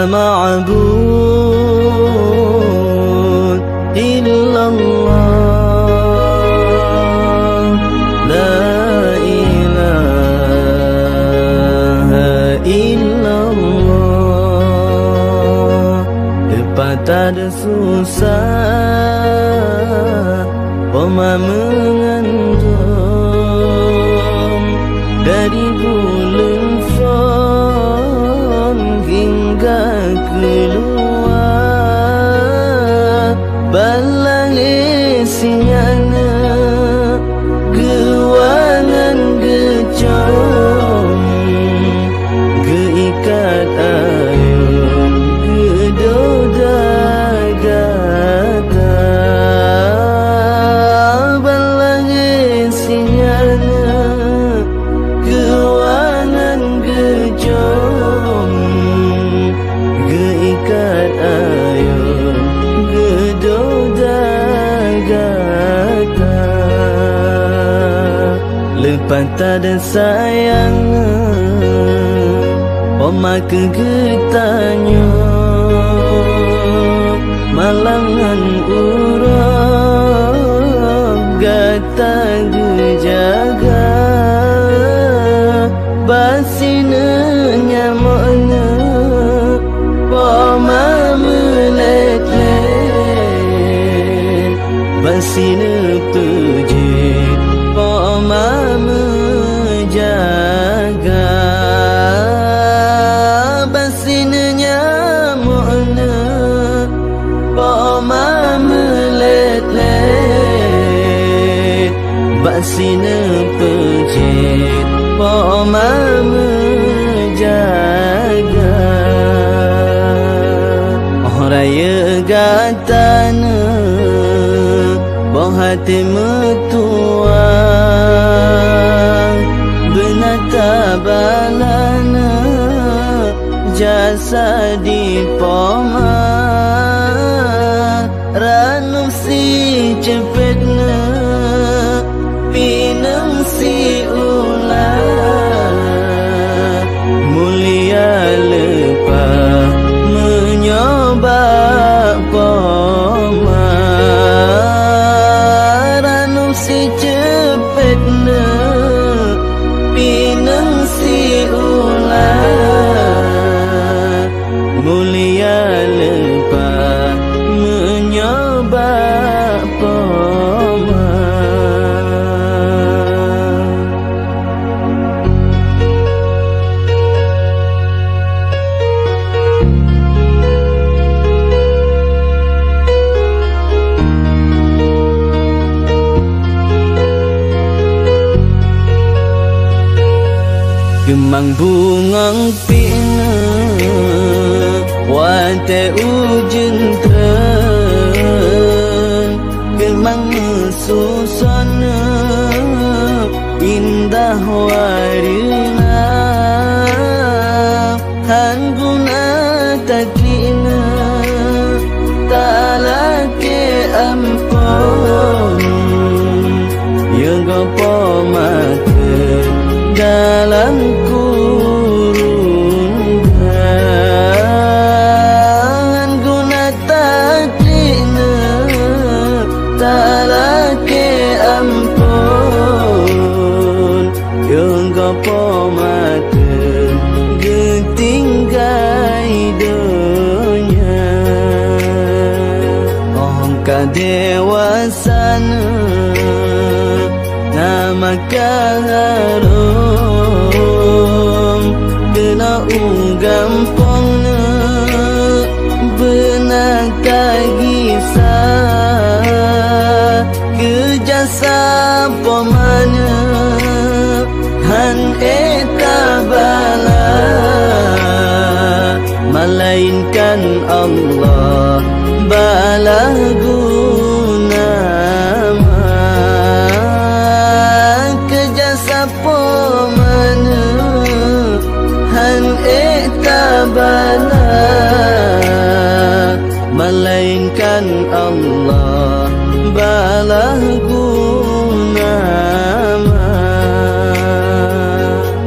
معبود إلا الله لا إله إلا الله. Lepas tak ada susah Oma mengandung dari bulan Fon hingga keluar balang isinya gewangan gecom geikat ayun gedoda gata balang isinya gewangan gecom geikat ayun gedoda gata. Lepas tak ada sayang Oma kegetanya malangan urang gata gejaga basina nyamanya Oma melet-let basina pejit Oma menjaga basina nyamukna Oma melet-let basina pejit Oma menjaga. Oh raya gatana Boh hati metua benata balana jasa di poma ranum si cepetna pinang si ular mulia lepas menyoba poma ranum si cepetna pinang si ular mulia lepas menyoba poma. Gemang bungang pina wate ujung tren gemang susana indah warina hangguna taklina talake ampun yang gopo makan dalam kurungan guna taklina talake ampun yang gopo makan getinggai dunia. Ongka dewasana nama kaharum kena gampangna benar kagisah kejasa pemana han etabala melainkan Allah balah guna bala melainkan Allah balah guna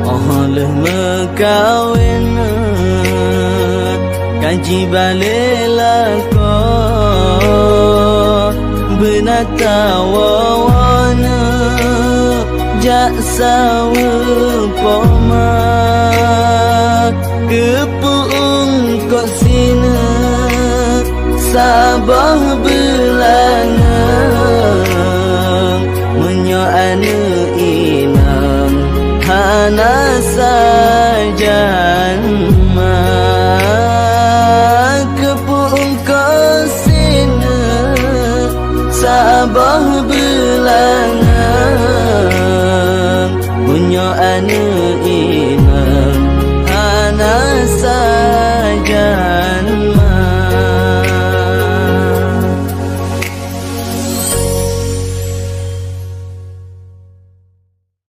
oleh mekawin haji balela ko benatawana jaksa poma kepuung kok sina sabah